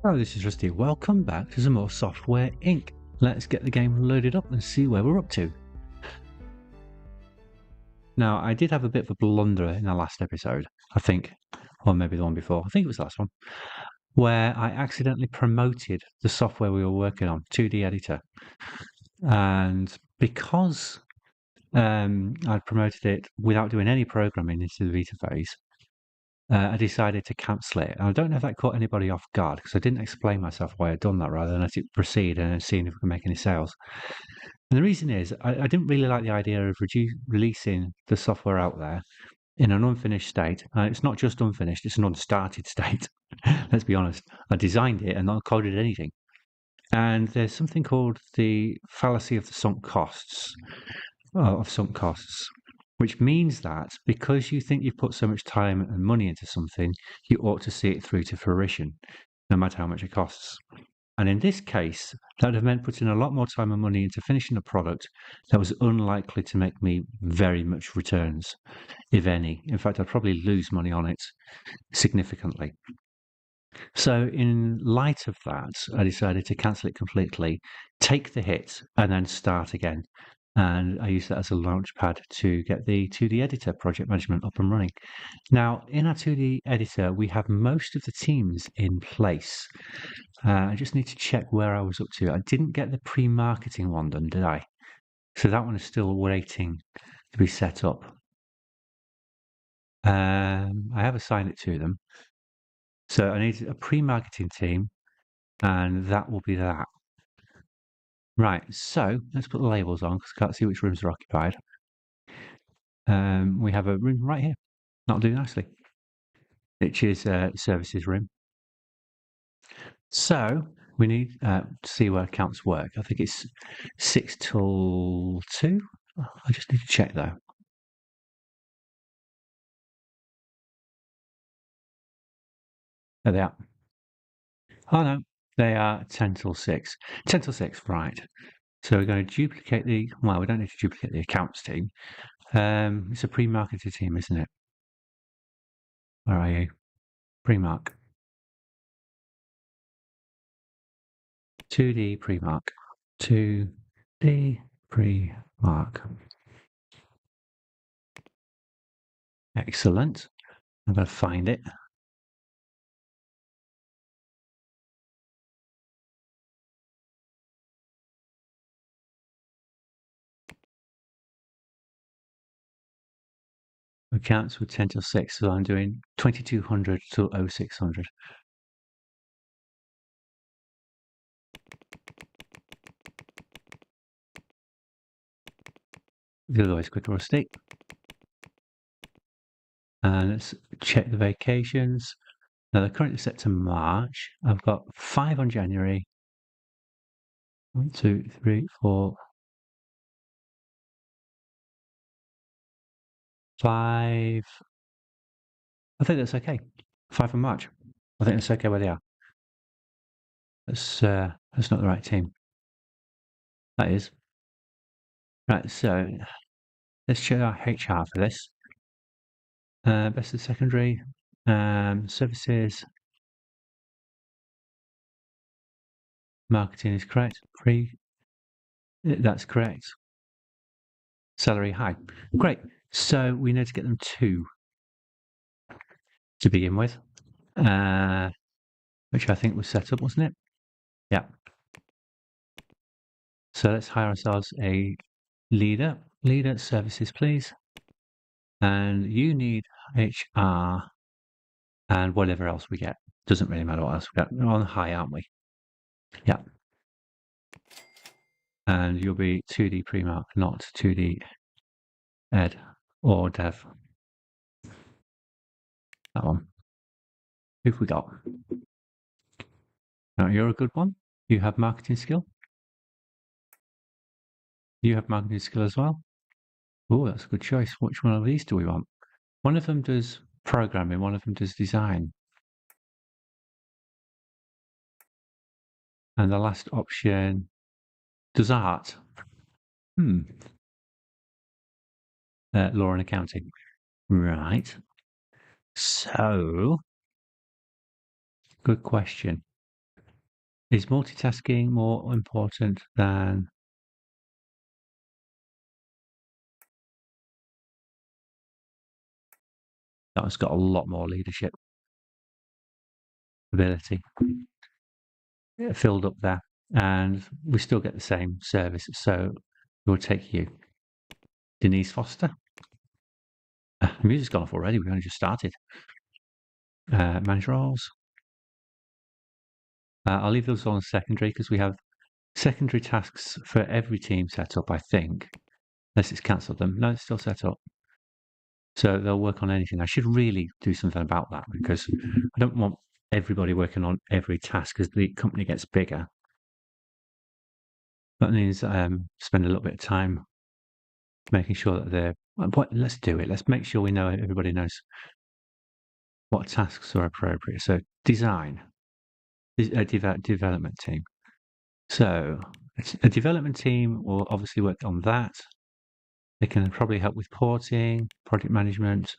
Oh, this is Rusty. Welcome back to some more Software Inc. Let's get the game loaded up and see where we're up to. Now, I did have a bit of a blunder in the last episode, I think, or maybe the one before. I think it was the last one, where I accidentally promoted the software we were working on, 2D Editor. And because I'd promoted it without doing any programming into the beta phase, I decided to cancel it. And I don't know if that caught anybody off guard because I didn't explain myself why I'd done that rather than let it proceed and then seeing if we can make any sales. And the reason is I didn't really like the idea of releasing the software out there in an unfinished state. It's not just unfinished, it's an unstarted state. Let's be honest. I designed it and not coded anything. And there's something called the fallacy of the sunk costs, which means that because you think you've put so much time and money into something, you ought to see it through to fruition, no matter how much it costs. And in this case, that would have meant putting a lot more time and money into finishing a product that was unlikely to make me very much returns, if any. In fact, I'd probably lose money on it significantly. So in light of that, I decided to cancel it completely, take the hit, and then start again. And I used that as a launch pad to get the 2D editor project management up and running. Now, in our 2D editor, we have most of the teams in place. I just need to check where I was up to. I didn't get the pre-marketing one done, did I? So that one is still waiting to be set up. I have assigned it to them. So I need a pre-marketing team, and that will be that. Right, so let's put the labels on because I can't see which rooms are occupied. We have a room right here. That'll do nicely, which is services room. So we need to see where accounts work. I think it's 6 till 2. I just need to check though. There they are. Oh no, they are 10 till 6. 10 till 6, right. So we're going to duplicate well, we don't need to duplicate the accounts team. It's a pre-marketed team, isn't it? Where are you? Pre-mark. 2D pre-mark. 2D pre-mark. Excellent. I'm going to find it. Accounts with 10 till 6, so I'm doing 2200 to 0600. The other way is quick rusty. And let's check the vacations. Now they're currently set to March. I've got 5 on January. 1, 2, 3, 4, 5. I think that's okay. 5 on March. I think that's okay where they are. That's not the right team. That is. Right, so let's check our HR for this. Best of secondary, services, marketing is correct. That's correct. Salary high. Great. So we need to get them 2 to begin with, which I think was set up, wasn't it? Yeah. So let's hire ourselves a leader. Leader services, please. And you need HR and whatever else we get. Doesn't really matter what else we get. We're on high, aren't we? Yeah. And you'll be 2D pre-mark, not 2D ed or dev. That one. Who've we got? Now, you're a good one. You have marketing skill. You have marketing skill as well. Oh, that's a good choice. Which one of these do we want? One of them does programming, one of them does design. And the last option does art. Law and accounting. Right. So, good question. Is multitasking more important than... That one's got a lot more leadership ability filled up there, and we still get the same service. So we'll take you, Denise Foster. The music's gone off already. We only just started. Manage roles. I'll leave those on secondary because we have secondary tasks for every team set up, I think. Unless it's cancelled them. No, it's still set up. So they'll work on anything. I should really do something about that because I don't want everybody working on every task as the company gets bigger. That means spend a little bit of time making sure that they're... Let's do it. Let's make sure we know everybody knows what tasks are appropriate. So design, a development team. So a development team will obviously work on that. They can probably help with porting, project management,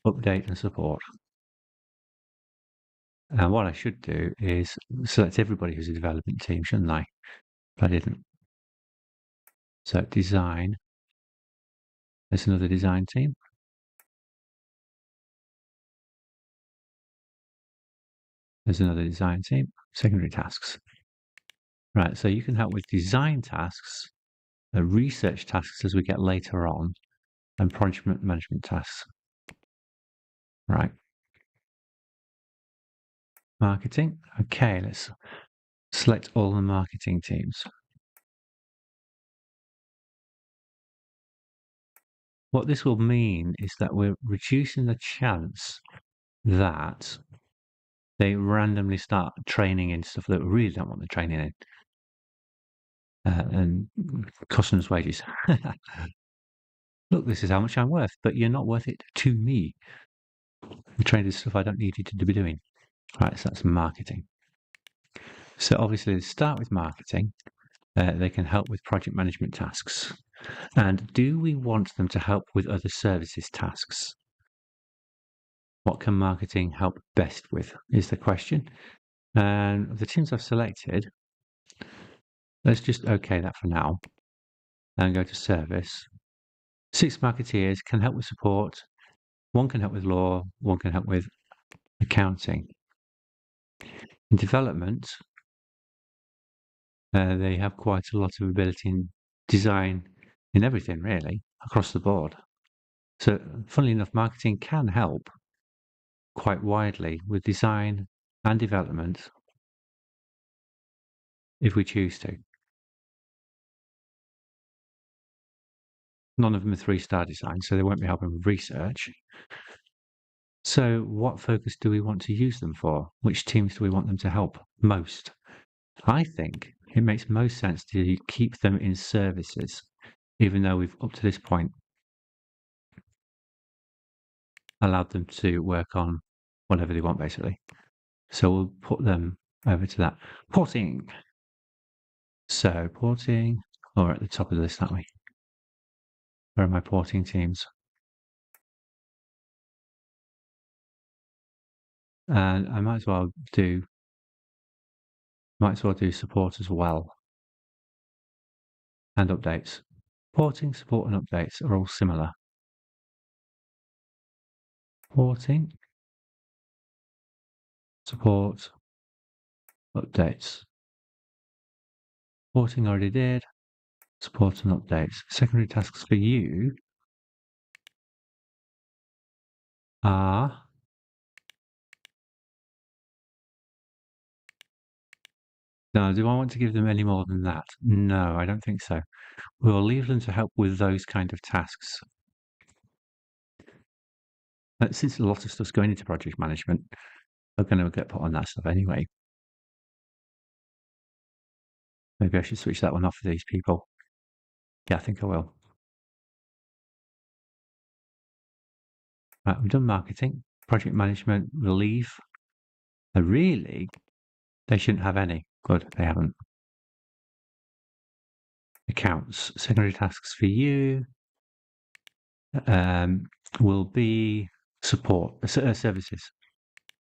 update and support. And what I should do is select everybody who's a development team, shouldn't I? But I didn't. So design. There's another design team. There's another design team. Secondary tasks. Right, so you can help with design tasks, research tasks as we get later on, and project management tasks. Right. Marketing. Okay, let's select all the marketing teams. What this will mean is that we're reducing the chance that they randomly start training in stuff that we really don't want the training in. And customers' wages. Look, this is how much I'm worth, but you're not worth it to me. The training stuff I don't need you to be doing. Right, so that's marketing. So obviously, let's start with marketing. They can help with project management tasks. And do we want them to help with other services tasks? What can marketing help best with is the question. And the teams I've selected, let's just OK that for now and go to service. 6 marketeers can help with support. 1 can help with law. 1 can help with accounting. In development, they have quite a lot of ability in design in everything, really, across the board. So, funnily enough, marketing can help quite widely with design and development if we choose to. None of them are 3-star design, so they won't be helping with research. So what focus do we want to use them for? Which teams do we want them to help most? I think it makes most sense to keep them in services, even though we've, up to this point, allowed them to work on whatever they want, basically. So we'll put them over to that. Porting. So porting, or at the top of the list, aren't we? Where are my porting teams? And I might as well do support as well. And updates. Porting, support, and updates are all similar. Porting, support, updates. Porting already did. Support and updates. Secondary tasks for you are no, do I want to give them any more than that? No, I don't think so. We'll leave them to help with those kind of tasks. Since a lot of stuff's going into project management, they're going to get put on that stuff anyway. Maybe I should switch that one off for these people. Yeah, I think I will. Right, we've done marketing. Project management, we'll leave. Really, they shouldn't have any. Good, they haven't. Accounts, secondary tasks for you will be support services.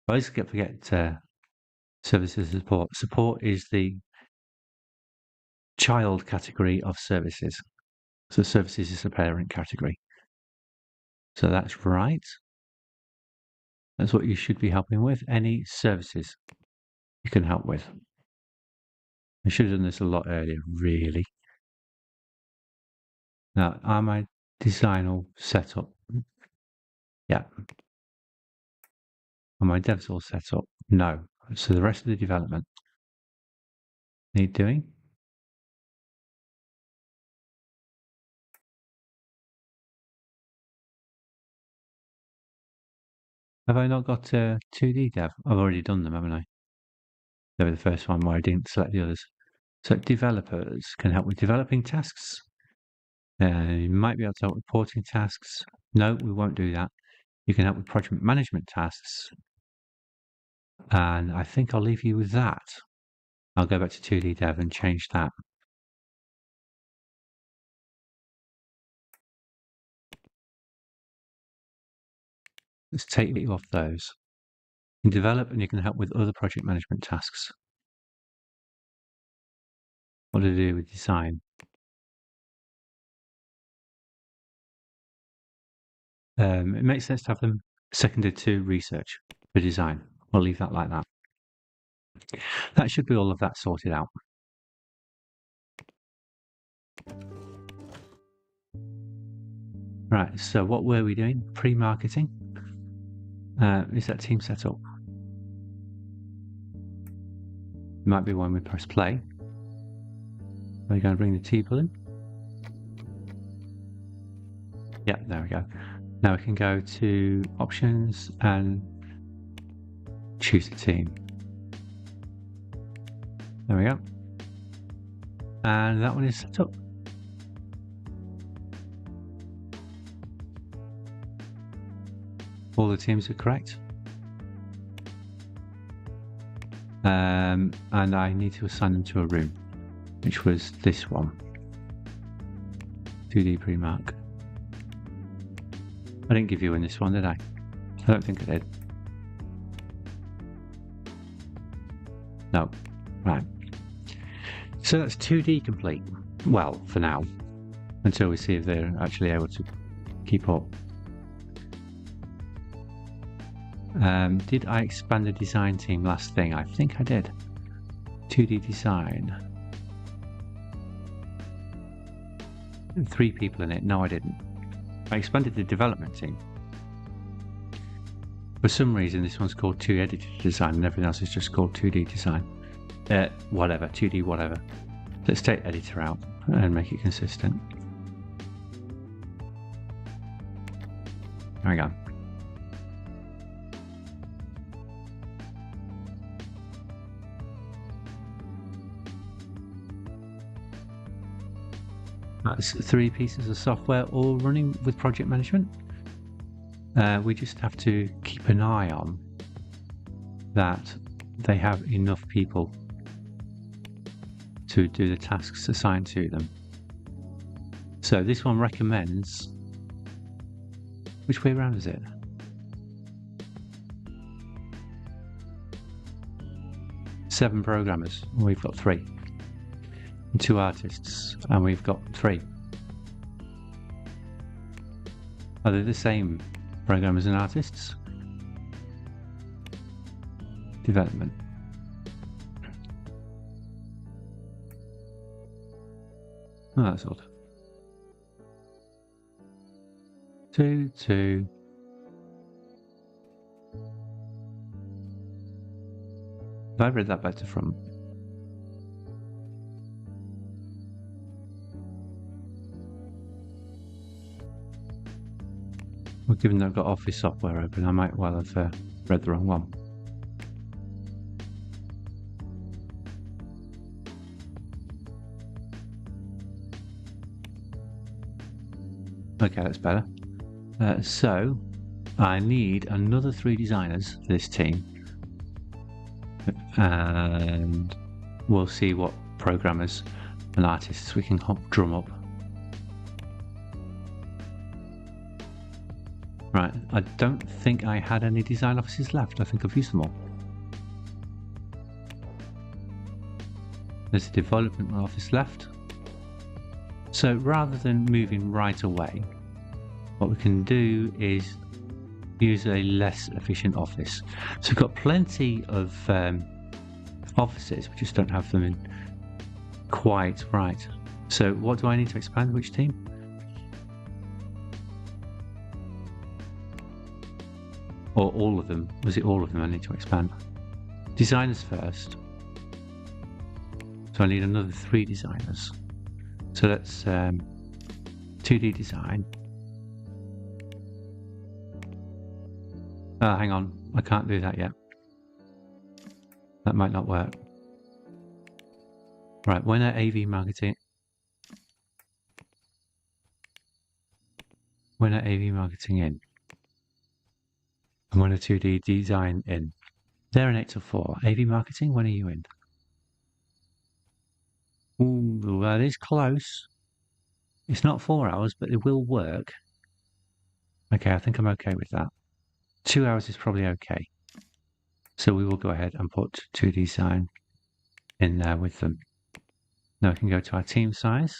I always forget Services support. Support is the child category of services. So services is the parent category. So that's right. That's what you should be helping with. Any services you can help with. I should have done this a lot earlier, really. Now, are my design all set up? Yeah. Are my devs all set up? No. So the rest of the development need doing. Have I not got 2D dev? I've already done them, haven't I? They were the first one where I didn't select the others. So developers can help with developing tasks. You might be able to help with reporting tasks. No, we won't do that. You can help with project management tasks. And I think I'll leave you with that. I'll go back to 2D dev and change that. Let's take you off those. You can develop and you can help with other project management tasks. What to do with design. It makes sense to have them seconded to research for design. I'll leave that like that. That should be all of that sorted out. Right, so what were we doing? Pre-marketing. Is that team set up? Might be when we press play. Are we going to bring the table in? Yeah, there we go. Now we can go to options and choose a team. There we go. And that one is set up. All the teams are correct. And I need to assign them to a room, which was this one. 2D pre-mark. I didn't give you in this one, did I? I don't think I did. No. Right. So that's 2D complete. Well, for now. Until we see if they're actually able to keep up. Did I expand the design team last thing? I think I did. 2D design. 3 people in it. No, I didn't. I expanded the development team. For some reason, this one's called 2D edited design and everything else is just called 2D design. Whatever, 2D whatever. Let's take editor out and make it consistent. There we go. That's 3 pieces of software all running with project management. We just have to keep an eye on that they have enough people to do the tasks assigned to them. So this one recommends, which way around is it? Seven programmers, we've got 3. And 2 artists, and we've got 3. Are they the same programmers and artists? Development. Oh, that's odd. 2, 2. Have I read that back to front? Well, given that I've got Office software open, I might well have read the wrong one. Okay, that's better. So, I need another 3 designers for this team. And we'll see what programmers and artists we can drum up. Right, I don't think I had any design offices left. I think I've used them all. There's a development office left. So rather than moving right away, what we can do is use a less efficient office. So we've got plenty of offices, we just don't have them in quite right. So what do I need to expand? Which team? Or all of them? Was it all of them I need to expand? Designers first. So I need another 3 designers. So that's 2D design. Hang on, I can't do that yet. That might not work. Right, when are AV marketing? When are AV marketing in? And when are 2D design in? They're an 8 to 4. AV marketing, when are you in? Ooh, that is close. It's not 4 hours, but it will work. Okay, I think I'm okay with that. 2 hours is probably okay. So we will go ahead and put 2D design in there with them. Now we can go to our team size.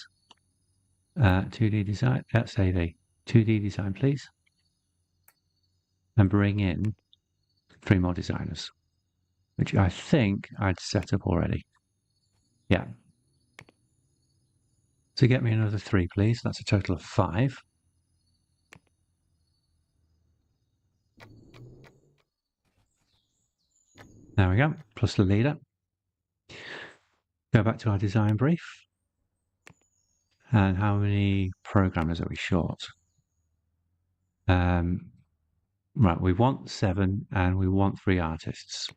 2D design, that's AV. 2D design, please. And bring in 3 more designers, which I think I'd set up already. Yeah. So get me another 3, please. That's a total of 5. There we go, plus the leader. Go back to our design brief. And how many programmers are we short? Right, we want 7 and we want 3 artists.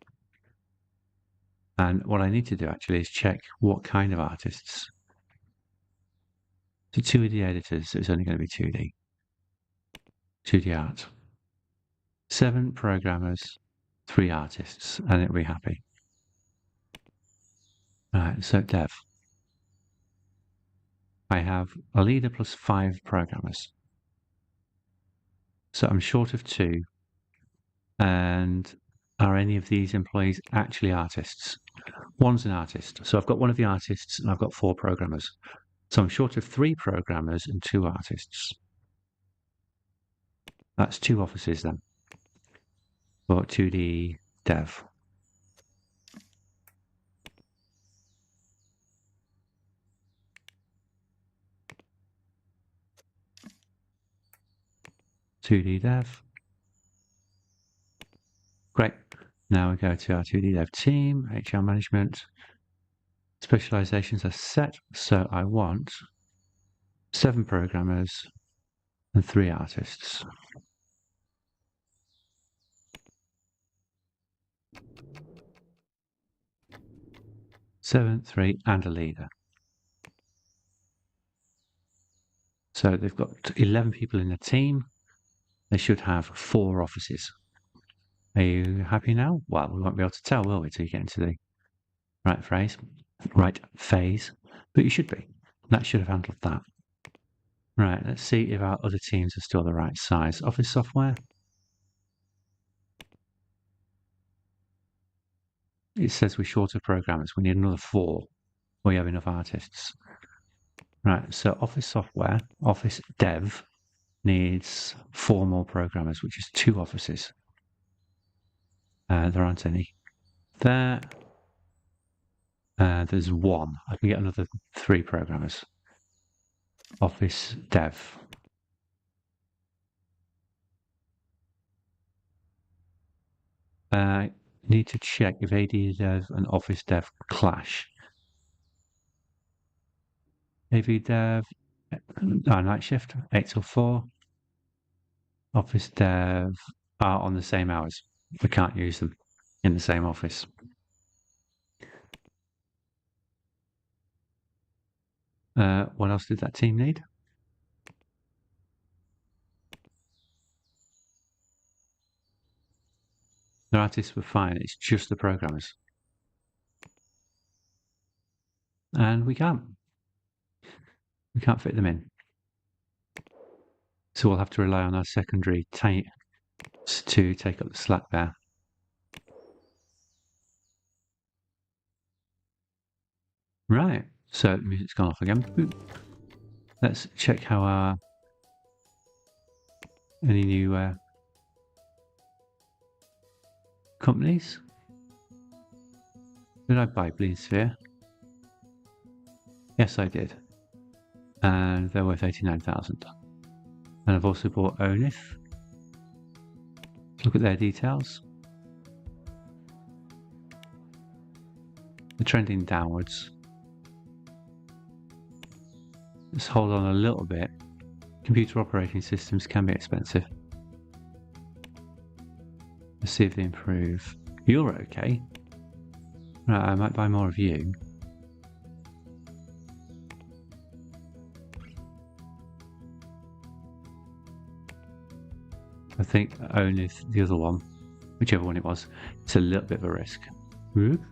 And what I need to do actually is check what kind of artists. So 2 of the editors, so it's only going to be 2D. 2D art. 7 programmers, 3 artists, and it'll be happy. Right, so dev. I have a leader plus 5 programmers. So I'm short of 2. And are any of these employees actually artists? One's an artist. So I've got one of the artists and I've got 4 programmers. So I'm short of 3 programmers and 2 artists. That's 2 offices then. For 2D dev. dev. Great. Now we go to our 2D dev team, HR management. Specializations are set, so I want 7 programmers and 3 artists. 7, 3, and a leader. So they've got 11 people in the team. They should have 4 offices. Are you happy now? Well, we won't be able to tell, will we, till you get into the right phase. But you should be. That should have handled that. Right, let's see if our other teams are still the right size. Office software. It says we're short of programmers. We need another 4. We have enough artists. Right, so office software, office dev needs 4 more programmers, which is 2 offices. There aren't any there. There's 1. I can get another 3 programmers. Office dev. Need to check if AD dev and office dev clash. AV dev, night shift, 8 till 4. Office dev are on the same hours. We can't use them in the same office. What else did that team need? The artists were fine. It's just the programmers. And we can't. We can't fit them in. So we'll have to rely on our secondary to take up the slack there. Right, so the music's gone off again. Boop. Let's check how our any new companies. Did I buy Bleeding Sphere? Yes, I did. And they're worth 89,000. And I've also bought Onif. Look at their details. They're trending downwards. Let's hold on a little bit. Computer operating systems can be expensive. Let's see if they improve. You're okay. Right, I might buy more of you. I think only the other one, whichever one it was, it's a little bit of a risk. Whoop.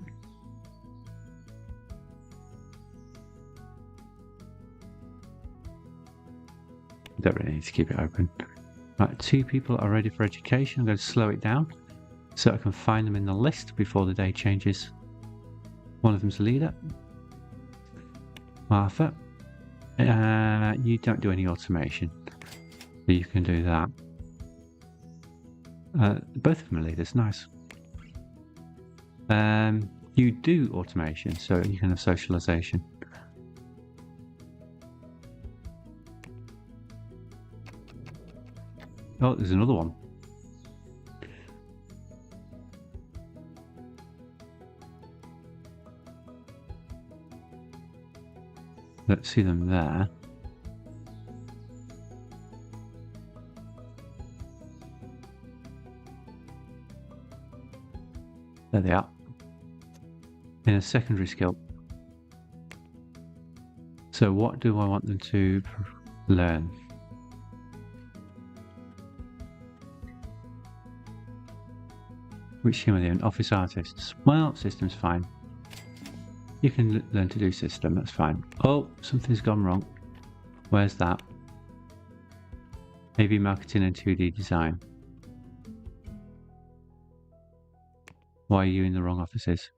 Don't really need to keep it open. Right, 2 people are ready for education. I'm going to slow it down so I can find them in the list before the day changes. One of them's a leader. Martha. You don't do any automation, so you can do that. Both of them are leaders, nice. You do automation, so you can have socialization. Oh, there's another one. Let's see them there. There they are. In a secondary skill. So what do I want them to learn? Which team are they in? Office artists. Well, system's fine. You can learn to do system, that's fine. Oh, something's gone wrong. Where's that? AV marketing and 2D design. Why are you in the wrong offices?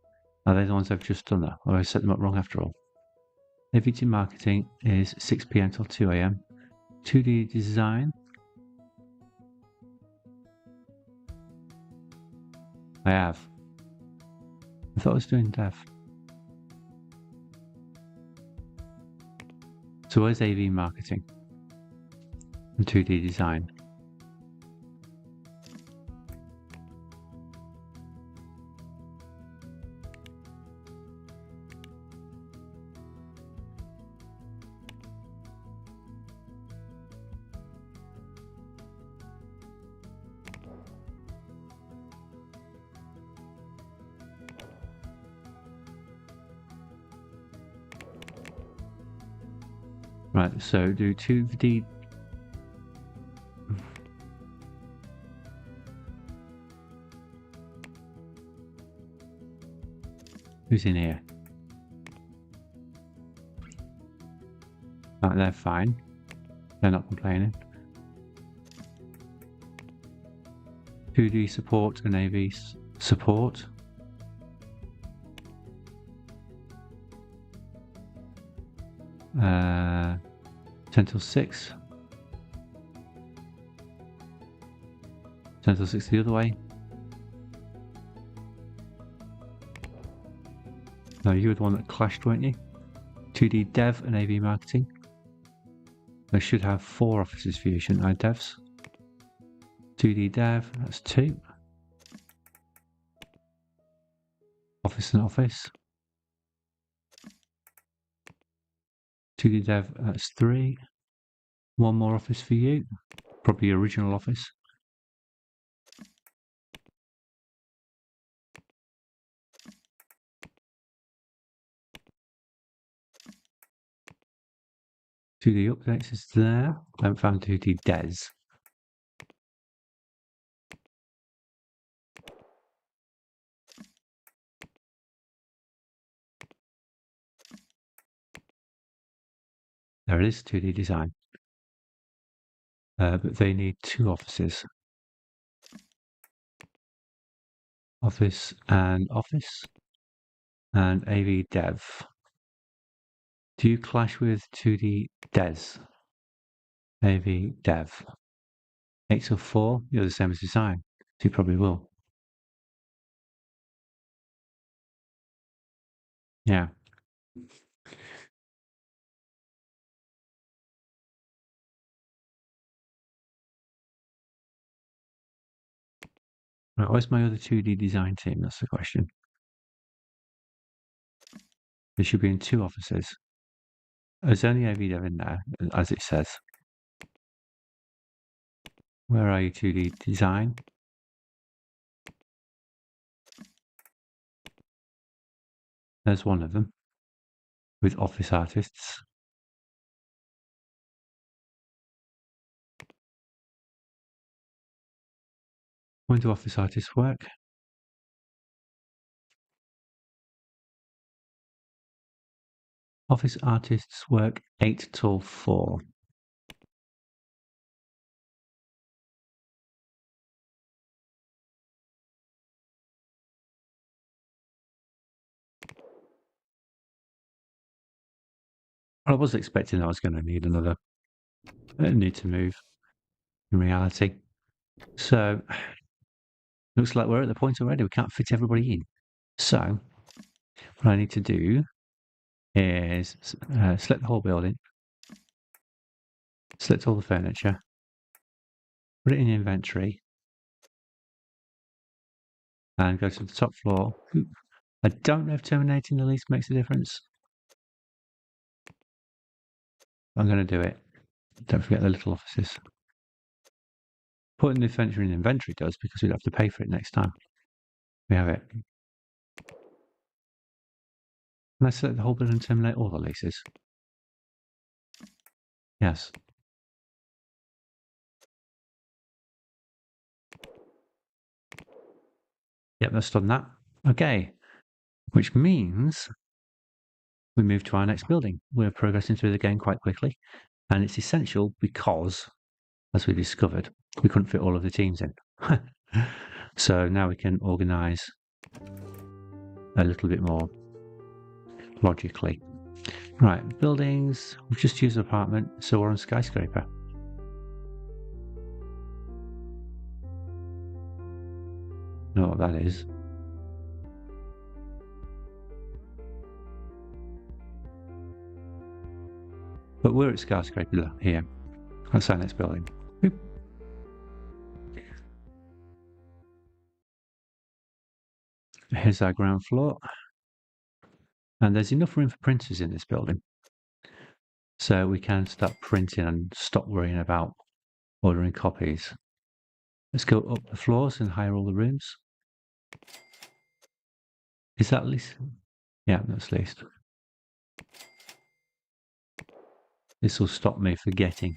Are they the ones I've just done that? Or I set them up wrong after all? AVT marketing is 6 PM till 2 AM. 2D design. I have. I thought I was doing dev. So where's AV marketing and 2D design? Right, so do 2D. Who's in here? Right, they're fine. They're not complaining. 2D support and AV support. Uh, 10 till 6. 10 till 6 the other way. No, you were the one that clashed, weren't you? 2D dev and AV marketing. I should have 4 offices for you, shouldn't I, devs? 2D dev, that's 2. Office and office. 2D dev, that's 3. 1 more office for you. Probably original office. To the updates is there. I haven't found 2D des. There it is, 2D design. But they need 2 offices. Office and AV dev. Do you clash with 2D Des? AV Dev. 8 till 4, you're the same as design. So you probably will. Yeah. Right, where's my other 2D design team? That's the question. There should be in 2 offices. There's only AV Dev in there, as it says. Where are you, 2D design? There's one of them with office artists. When do office artists work? Office artists work 8 till 4. I was expecting I was going to need another. Need to move in reality. So, looks like we're at the point already. We can't fit everybody in. So, what I need to do is select the whole building, select all the furniture, put it in inventory, and go to the top floor. I don't know if terminating the lease makes a difference. I'm going to do it. Don't forget the little offices. Putting the furniture in inventory does, because we'd have to pay for it next time. We have it. Can I select the whole building and terminate all the leases? Yes. Yep, that's done that. Okay. Which means we move to our next building. We're progressing through the game quite quickly. And it's essential because, as we discovered, we couldn't fit all of the teams in. So now we can organise a little bit more logically. Right, buildings. We've just used apartment, so we're on skyscraper. Know what that is. But we're at skyscraper here. That's our next building. Boop. Here's our ground floor. And there's enough room for printers in this building. So we can start printing and stop worrying about ordering copies. Let's go up the floors and hire all the rooms. Is that least? Yeah, that's least. This will stop me forgetting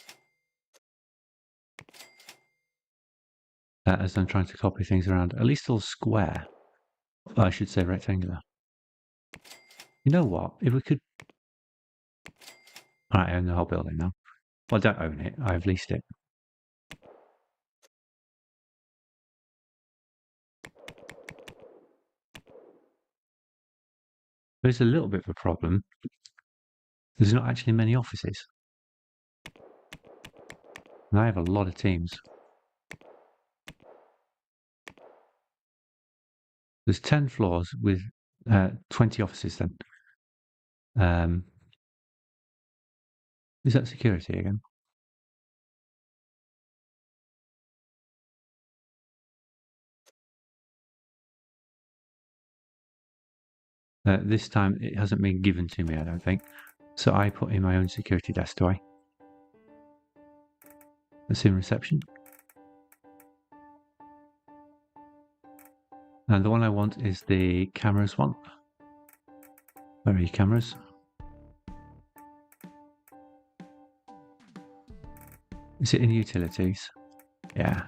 as I'm trying to copy things around. At least all square. I should say rectangular. You know what? If we could... I own the whole building now. Well, I don't own it. I've leased it. There's a little bit of a problem. There's not actually many offices. And I have a lot of teams. There's 10 floors with 20 offices then. Is that security again? This time it hasn't been given to me, I don't think. So I put in my own security desk, do I? That's in reception. And the one I want is the cameras one. Where are your cameras? Is it in utilities? Yeah.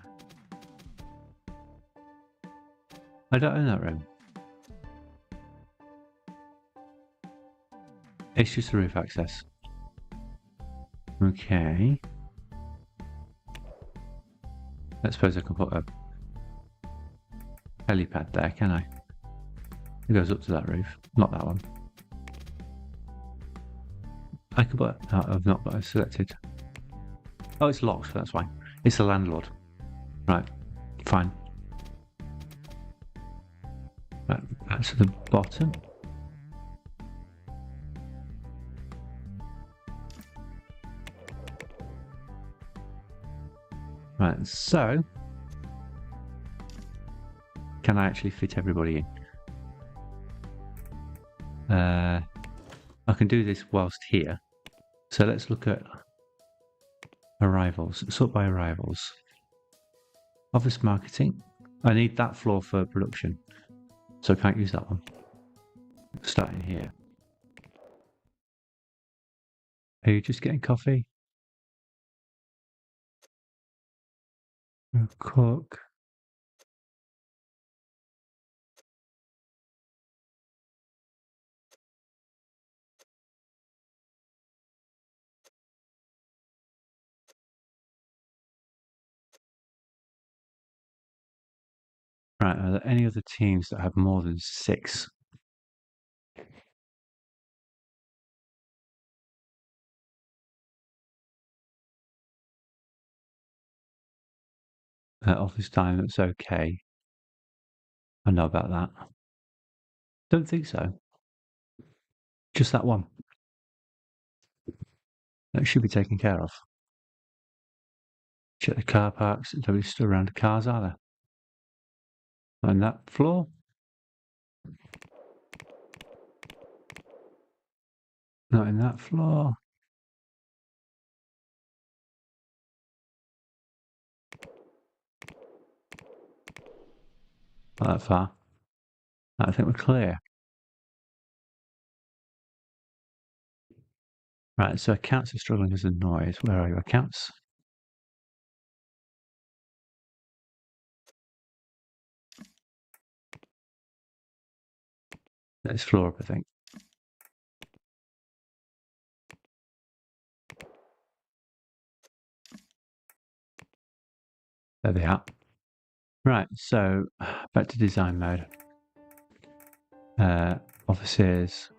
I don't own that room. It's just the roof access. Okay. I suppose I can put a helipad there, can I? It goes up to that roof, not that one. I can put. Oh, I've not got it selected. Oh, it's locked. That's why. It's the landlord. Right. Fine. Right. Back to the bottom. Right. So, can I actually fit everybody in? I can do this whilst here. So let's look at arrivals. Sort by arrivals. Office marketing. I need that floor for production, so I can't use that one. Starting here. Are you just getting coffee? Cook. Right, are there any other teams that have more than 6? Office time, that's okay. I know about that. Don't think so. Just that one. That should be taken care of. Check the car parks. Nobody's still around the cars, are there? On that floor? Not in that floor. Not that far. I think we're clear. Right, so accounts are struggling as a noise. Where are your accounts? Let's floor up, I think. There they are. Right, so back to design mode. Offices.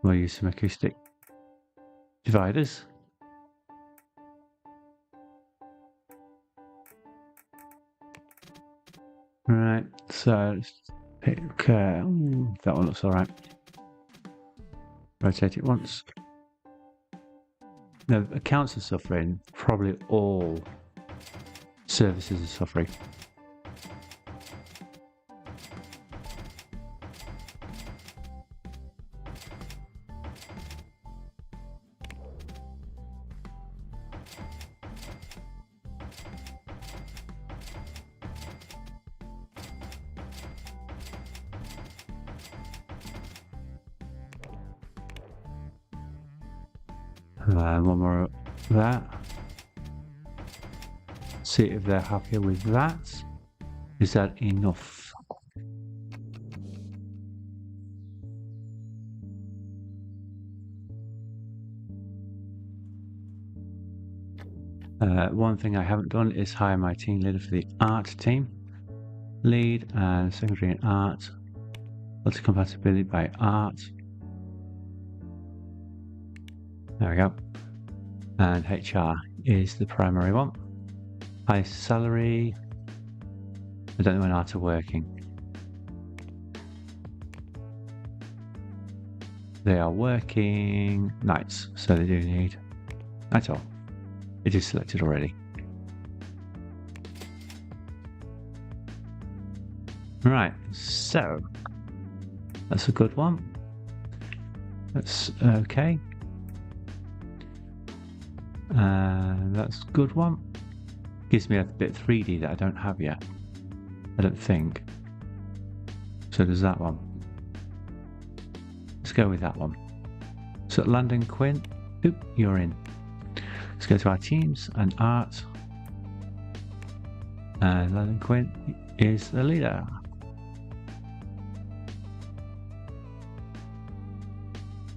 We'll use some acoustic dividers. Right, so let's pick, that one looks alright. Rotate it once. No, accounts are suffering. Probably all services are suffering. One more of that. See if they're happier with that. Is that enough? One thing I haven't done is hire my team leader for the art team. Lead and secretary in art. Lots of compatibility by art. There we go. And HR is the primary one. High salary. I don't know when art are working. They are working nights, so they do need night off. It is selected already. Right, so that's a good one. That's okay. That's a good one. Gives me a bit 3D that I don't have yet. I don't think. So does that one. Let's go with that one. So Landon Quinn, oop, you're in. Let's go to our teams and art. And Landon Quinn is the leader.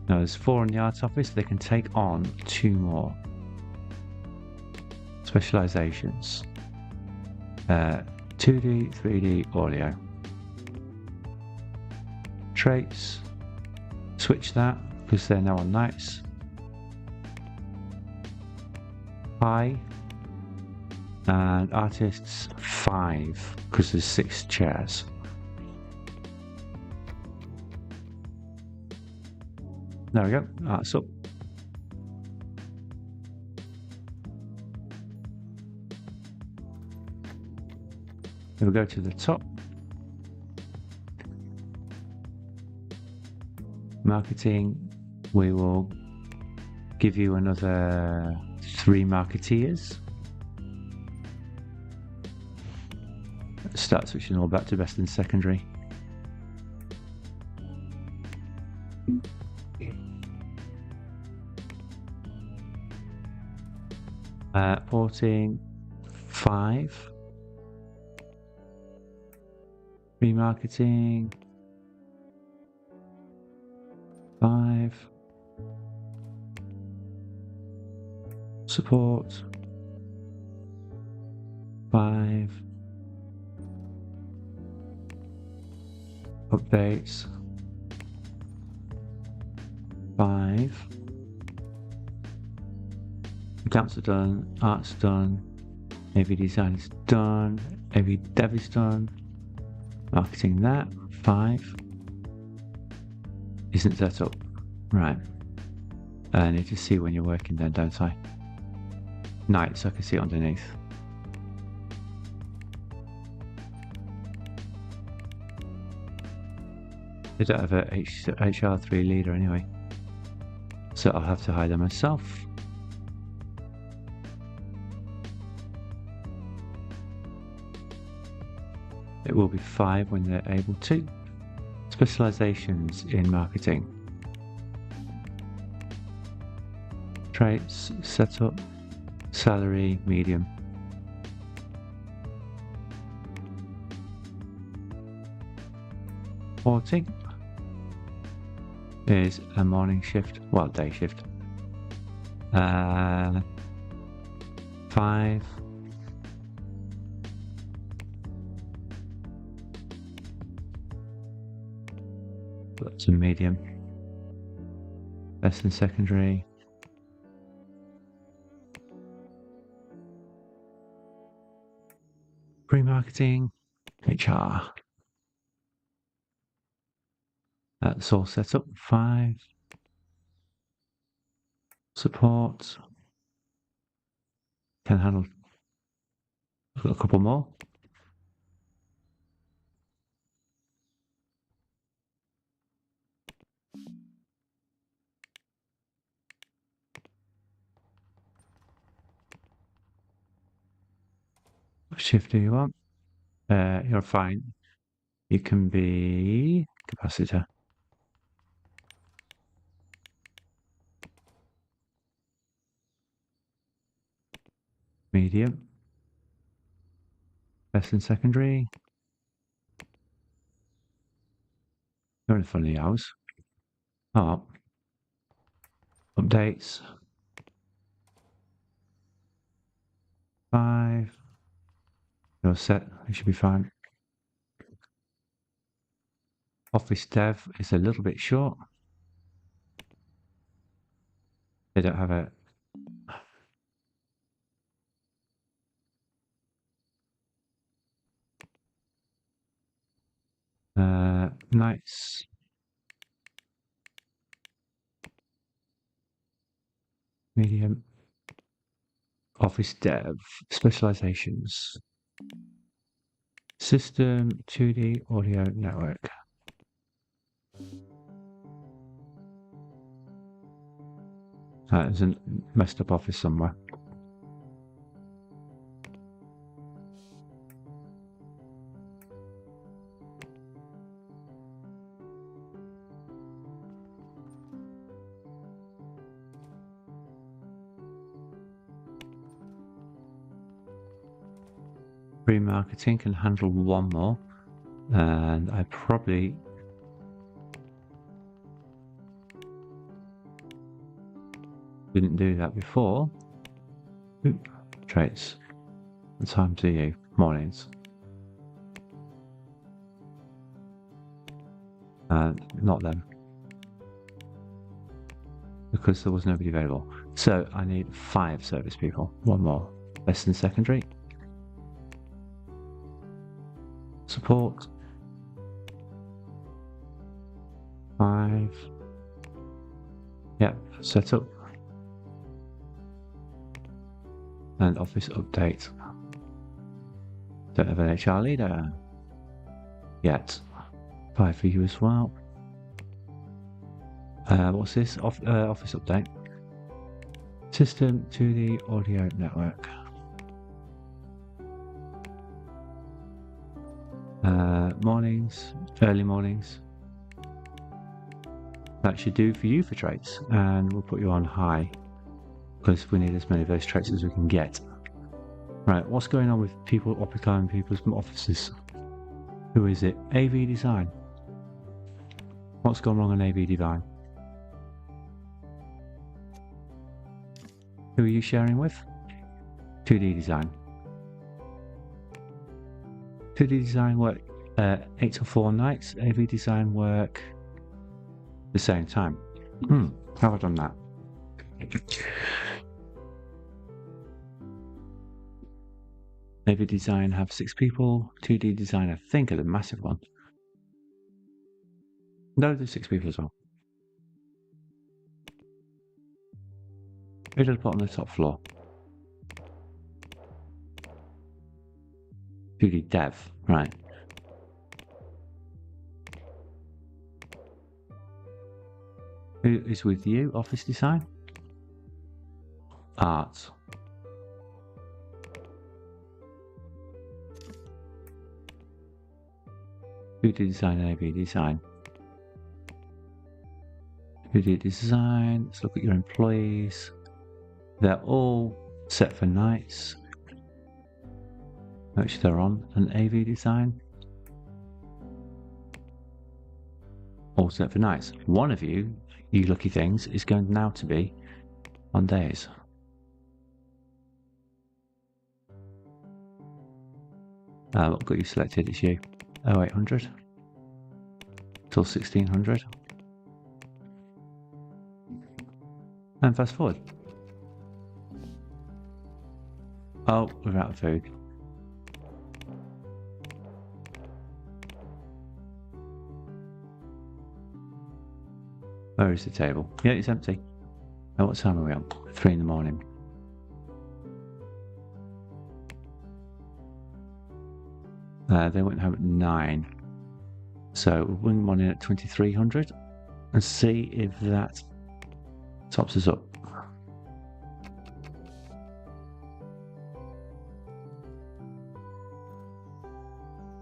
Now there's 4 in the art office. They can take on 2 more. Specializations. 2D, 3D, audio. Traits. Switch that because they're now on nights. high. And artists 5, because there's 6 chairs. There we go, that's up. If we go to the top, marketing, we will give you another 3 marketeers. Start switching all back to best and secondary. Porting 5. Remarketing 5. Support 5. Updates 5. Accounts are done, art's done, AV design is done, AV dev is done, marketing that 5. Isn't set up. Right. I need to see when you're working then, don't I? Night, so I can see it underneath. I don't have a HR3 leader anyway, so I'll have to hire them myself. It will be 5 when they're able to. Specializations in marketing. Traits, setup, salary, medium. Porting is a morning shift, well, day shift. 5. That's a medium. Best and secondary. Pre-marketing, HR. That's all set up. 5. Support. Can handle a couple more. What shift do you want? You're fine. You can be capacitor. Medium. Best and secondary. You're in funny hours. Oh. Updates. 5. You're set. You should be fine. Office dev is a little bit short. They don't have a nights. Medium. Office dev. Specializations. System 2D audio network. There's a messed up office somewhere. Remarketing can handle 1 more, and I probably didn't do that before. Oop. Traits. What time do you? Mornings. Not them. because there was nobody available. So I need 5 service people. One more. Less than secondary. Support. 5. Yep, set up. And office update. Don't have an HR leader yet. 5 for you as well. What's this? Office update. System to the audio network. Mornings, early mornings. That should do for you for traits, and we'll put you on high because we need as many of those traits as we can get. Right, what's going on with people occupying people's offices? Who is it? AV Design. What's gone wrong on AV Design? Who are you sharing with? 2D Design. 2D Design work 8 to 4 nights. AV Design work the same time. How have I done that? AV Design have 6 people. 2D Design, I think, are the massive one. No, there's 6 people as well. Who did I put on the top floor? 2D Dev, right. Who is with you? Office Design? Art. Who did design AV Design? Who did design? Let's look at your employees. They're all set for nights, which they're on. An AV Design. All set for nights. One of you, you lucky things, is going now to be on days. What got you selected is you. 0800 till 1600. And fast forward. Oh, we're out of food. Where is the table? Yeah, it's empty. Oh, what time are we on? 3 in the morning. They went home at 9. So we'll bring one in at 2300 and see if that tops us up.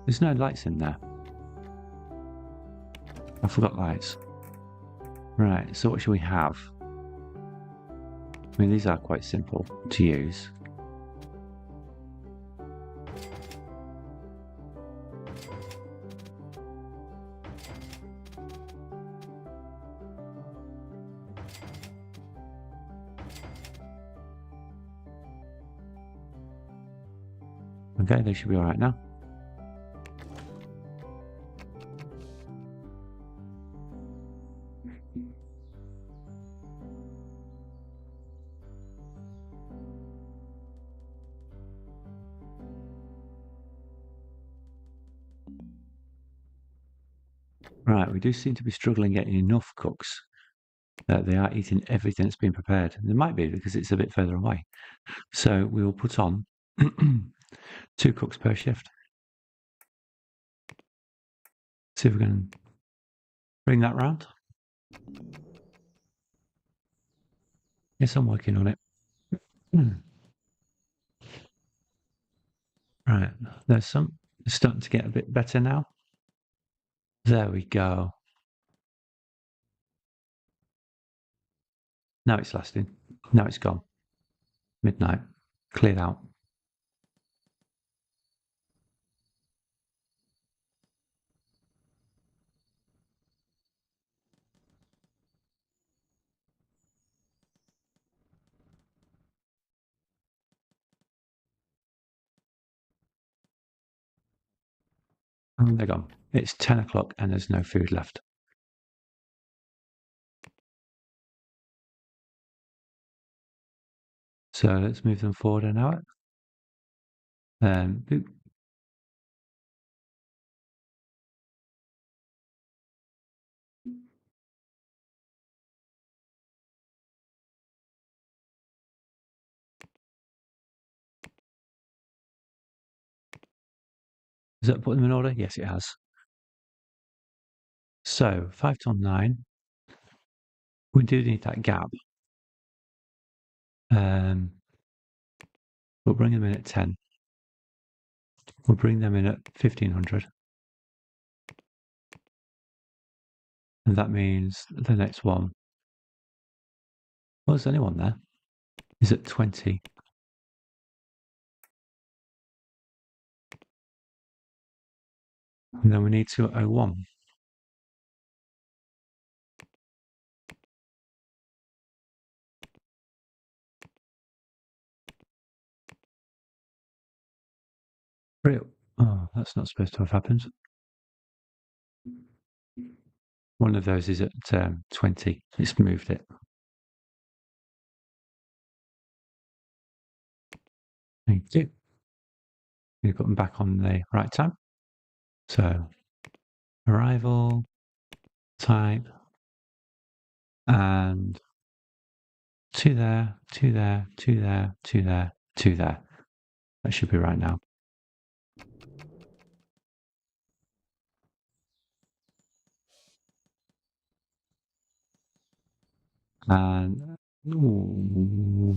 There's no lights in there. I forgot lights. Right, so what should we have? I mean, these are quite simple to use. Okay, they should be all right now. Right, we do seem to be struggling getting enough cooks. They are eating everything that's been prepared. It might be because it's a bit further away. So we will put on 2 cooks per shift. See if we can bring that round. Yes, I'm working on it. Right, there's some. It's starting to get a bit better now. There we go. Now it's lasting. Now it's gone. Midnight. Cleared out. And they're gone. It's 10 o'clock and there's no food left. So let's move them forward an hour. Boop. Has that put them in order? Yes, it has. So 5 till 9. We do need that gap. We'll bring them in at 10. We'll bring them in at 1500. And that means the next one. Well, there's only one there. Is at 20. And then we need to 01. Real. Oh, that's not supposed to have happened. One of those is at 20. It's moved it. Thank you. We've got them back on the right time. So arrival, type, and 2 there, 2 there, 2 there, 2 there, 2 there. That should be right now. And ooh.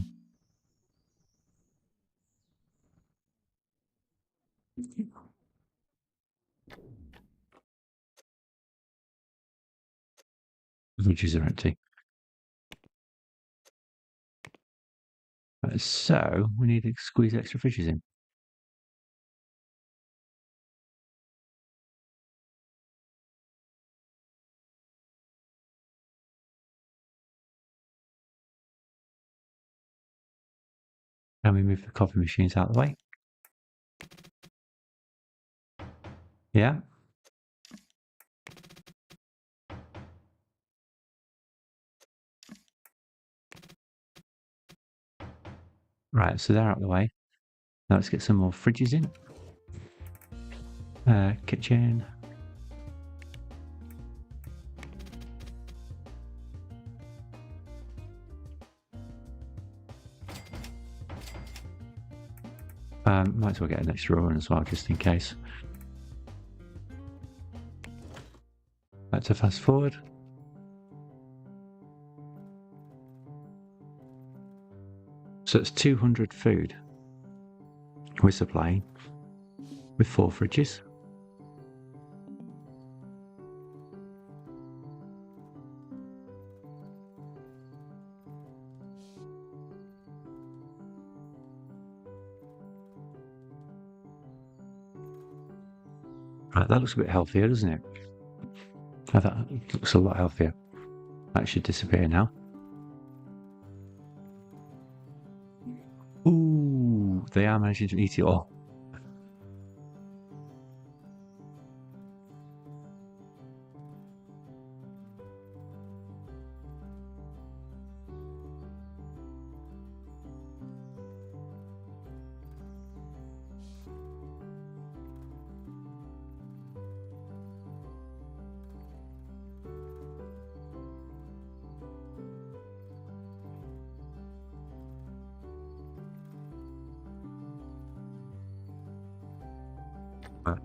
Fridges are empty. So we need to squeeze extra fridges in. Can we move the coffee machines out of the way? Yeah. Right, so they're out of the way. Now let's get some more fridges in. Kitchen. Might as well get an extra oven as well, just in case. Back to fast forward. So it's 200 food we're supplying with 4 fridges. Right, that looks a bit healthier, doesn't it? That looks a lot healthier. That should disappear now. Ooh, they are managing to eat it all.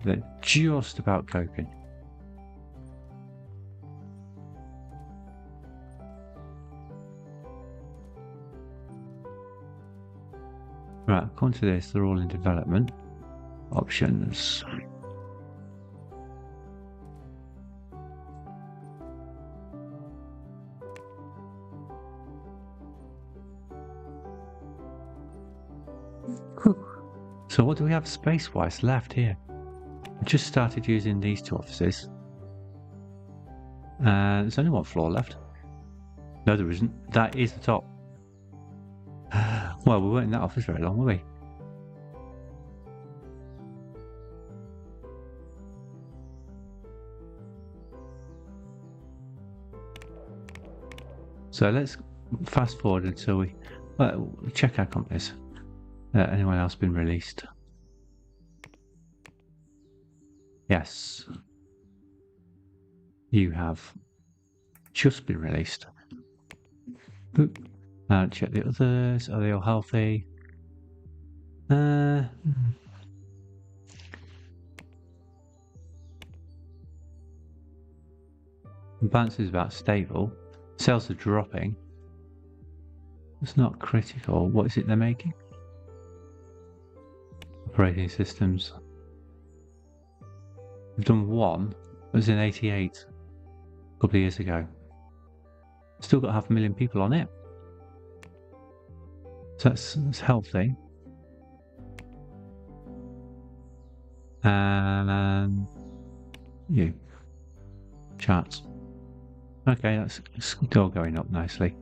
They're just about coping. Right, according to this, they're all in development. Options. So what do we have space-wise left here? I just started using these 2 offices. There's only 1 floor left. No, there isn't. That is the top. Well, we weren't in that office very long, were we? So let's fast forward until we Well, check our companies. Anyone else been released? Yes. You have just been released. Boop. Check the others. Are they all healthy? Balance is about stable. Sales are dropping. It's not critical. What is it they're making? Operating systems. We've done one. It was in 88. A couple of years ago. Still got 500,000 people on it. So that's healthy. And you. Charts. Okay, that's still going up nicely.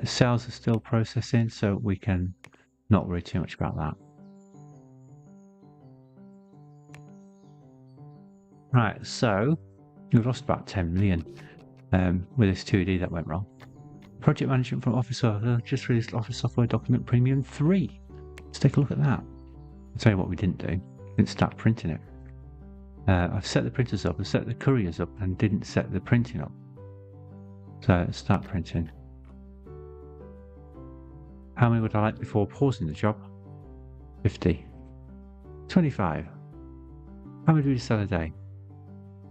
Sales are still processing, so we can not worry too much about that. Right, so we've lost about 10 million with this 2D that went wrong. Project management from Office Software just released Office Software Document Premium 3. Let's take a look at that. I'll tell you what we didn't do. Didn't start printing it. I've set the printers up, I've set the couriers up, and didn't set the printing up. So let's start printing. How many would I like before pausing the job? 50. 25. How many do we sell a day?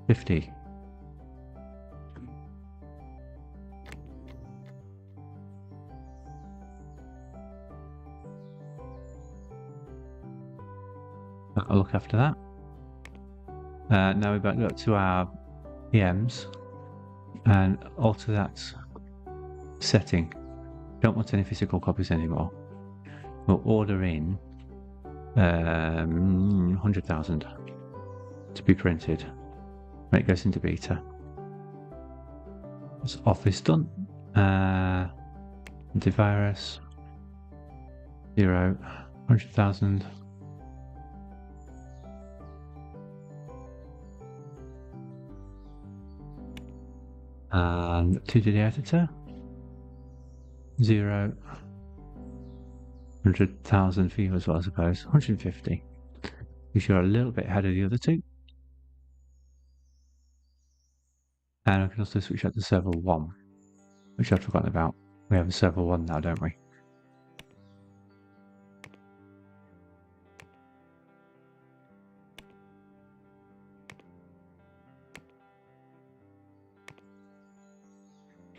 50. I'll look after that. Now we're back up to our PMs and alter that setting. Don't want any physical copies anymore. We'll order in 100,000 to be printed when it goes into beta. That's Office done. Antivirus 0, 100,000. And 2D editor 0, 100,000 for you as well, I suppose. 150. You're a little bit ahead of the other two. And I can also switch out to server 1, which I've forgotten about. We have a server 1 now, don't we?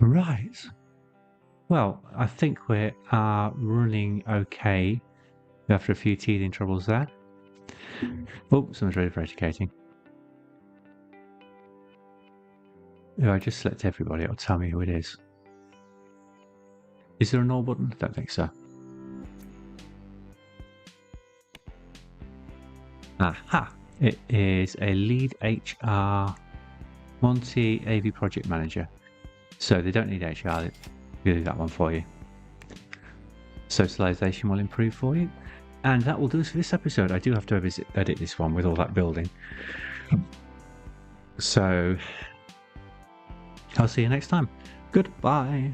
Right. Well, I think we are running okay after a few teething troubles there. Oh, someone's ready for educating. If I just select everybody, it'll tell me who it is. Is there an all button? I don't think so. Aha! It is a lead HR Monty AV project manager. So they don't need HR, we'll do that one for you. Socialization will improve for you. And that will do us for this episode. I do have to edit this one with all that building. So I'll see you next time. Goodbye.